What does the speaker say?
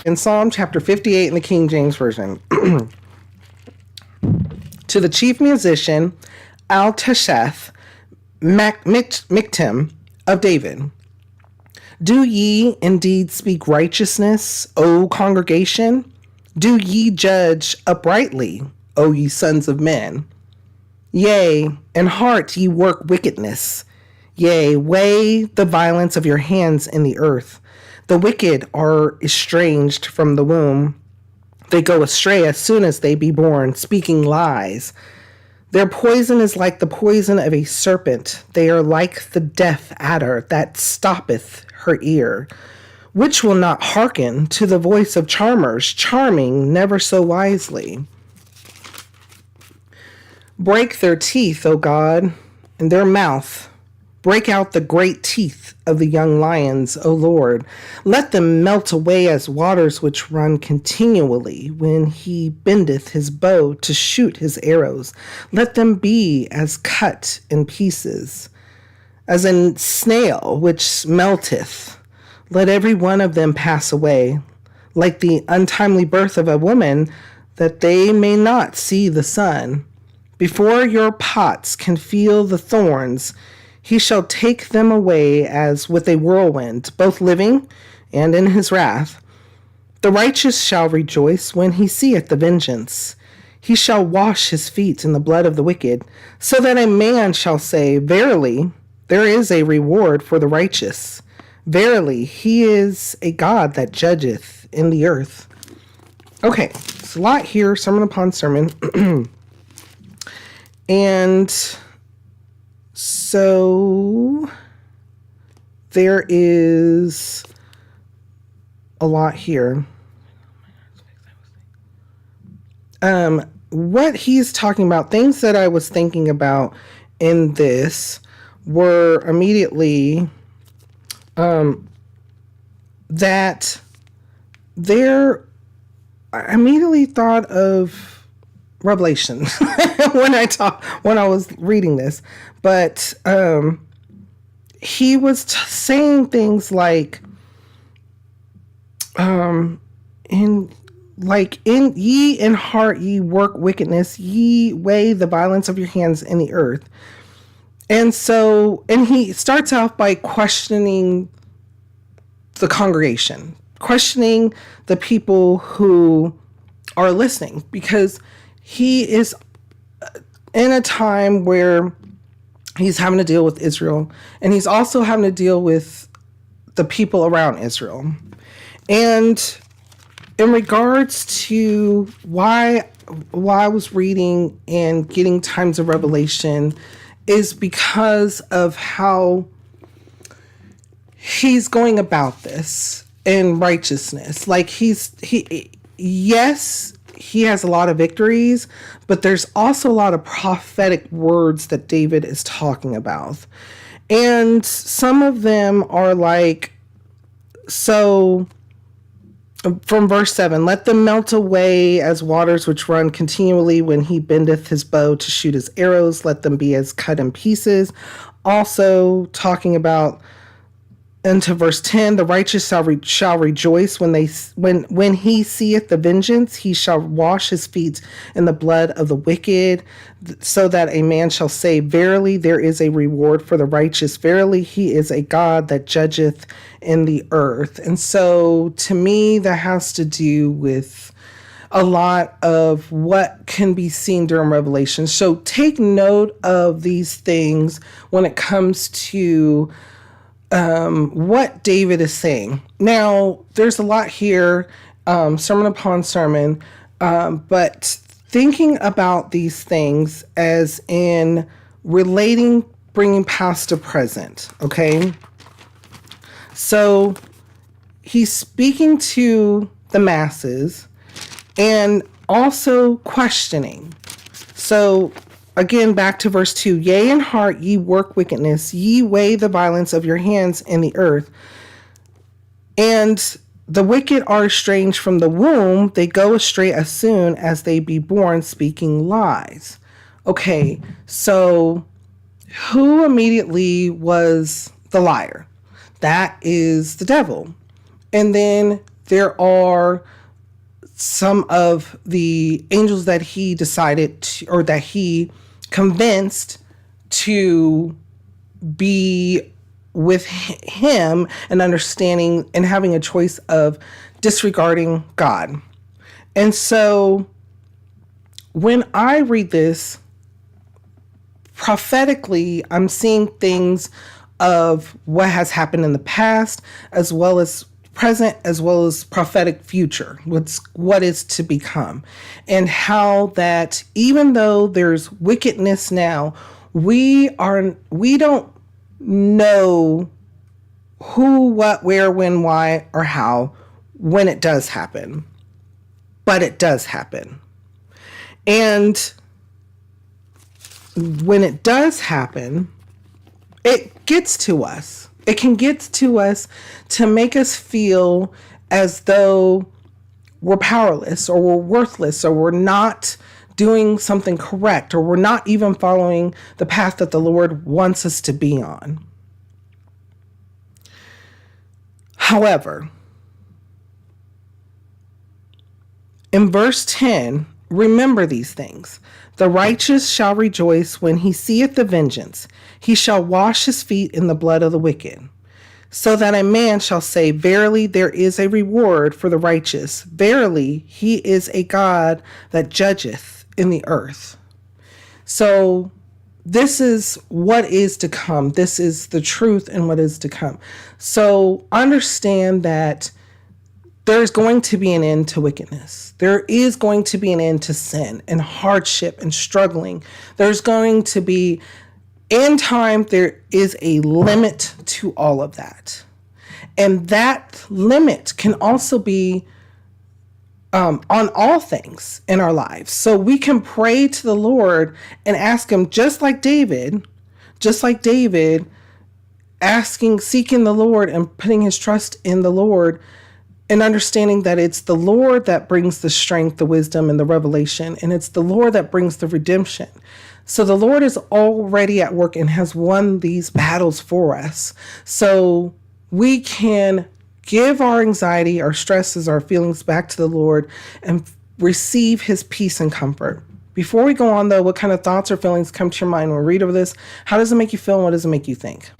In Psalm chapter 58 in the King James Version, to the chief musician, Al-Tasheth, Miktim of David. Do ye indeed speak righteousness, O congregation? Do ye judge uprightly, O ye sons of men? Yea, in heart ye work wickedness. Yea, weigh the violence of your hands in the earth. The wicked are estranged from the womb. They go astray as soon as they be born, speaking lies. Their poison is like the poison of a serpent. They are like the deaf adder that stoppeth her ear, which will not hearken to the voice of charmers, charming never so wisely. Break their teeth, O God, in their mouth. Break out the great teeth of the young lions, O Lord. Let them melt away as waters which run continually when he bendeth his bow to shoot his arrows. Let them be as cut in pieces, as a snail which melteth. Let every one of them pass away, like the untimely birth of a woman, that they may not see the sun. Before your pots can feel the thorns, he shall take them away as with a whirlwind, both living and in his wrath. The righteous shall rejoice when he seeth the vengeance. He shall wash his feet in the blood of the wicked, so that a man shall say, Verily, there is a reward for the righteous. Verily, he is a God that judgeth in the earth. Okay, it's a lot here, sermon upon sermon. And so there is a lot here. What he's talking about, things that I was thinking about in this were immediately that I immediately thought of Revelation when I was reading this, but he was saying things like, in ye in heart ye work wickedness, ye weigh the violence of your hands in the earth. And he starts off by questioning the congregation, questioning the people who are listening, because he is in a time where he's having to deal with Israel, and he's also having to deal with the people around Israel. And in regards to why I was reading and getting times of revelation is because of how he's going about this in righteousness. Like he has a lot of victories, but there's also a lot of prophetic words that David is talking about. And some of them are like, so from verse 7, let them melt away as waters which run continually when he bendeth his bow to shoot his arrows. Let them be as cut in pieces. Also talking about into verse 10, the righteous shall rejoice when he seeth the vengeance. He shall wash his feet in the blood of the wicked, so that a man shall say, Verily, there is a reward for the righteous. Verily, he is a God that judgeth in the earth. And so to me, that has to do with a lot of what can be seen during Revelation. So take note of these things when it comes to what David is saying. Now, there's a lot here, sermon upon sermon, but thinking about these things as in relating, bringing past to present, okay? So he's speaking to the masses and also questioning. So again, back to verse 2, yea, in heart ye work wickedness, ye weigh the violence of your hands in the earth. And the wicked are estranged from the womb, they go astray as soon as they be born, speaking lies. Okay, so who immediately was the liar? That is the devil. And then there are some of the angels that he decided to, or that he convinced to be with him and understanding and having a choice of disregarding God. And so when I read this prophetically, I'm seeing things of what has happened in the past, as well as present, as well as prophetic future, what is to become, and how that even though there's wickedness now, we don't know who, what, where, when, why, or how, when it does happen, but it does happen. And when it does happen, it gets to us. It can get to us to make us feel as though we're powerless, or we're worthless, or we're not doing something correct, or we're not even following the path that the Lord wants us to be on. However, in verse 10, remember these things. The righteous shall rejoice when he seeth the vengeance. He shall wash his feet in the blood of the wicked. So that a man shall say, verily, there is a reward for the righteous. Verily, he is a God that judgeth in the earth. So this is what is to come. This is the truth and what is to come. So understand that there's going to be an end to wickedness. There is going to be an end to sin and hardship and struggling. There's going to be, in time, there is a limit to all of that. And that limit can also be on all things in our lives. So we can pray to the Lord and ask him, just like David, asking, seeking the Lord and putting his trust in the Lord, and understanding that it's the Lord that brings the strength, the wisdom, and the revelation. And it's the Lord that brings the redemption. So the Lord is already at work and has won these battles for us. So we can give our anxiety, our stresses, our feelings back to the Lord and receive his peace and comfort. Before we go on, though, what kind of thoughts or feelings come to your mind when we read over this? How does it make you feel, and what does it make you think?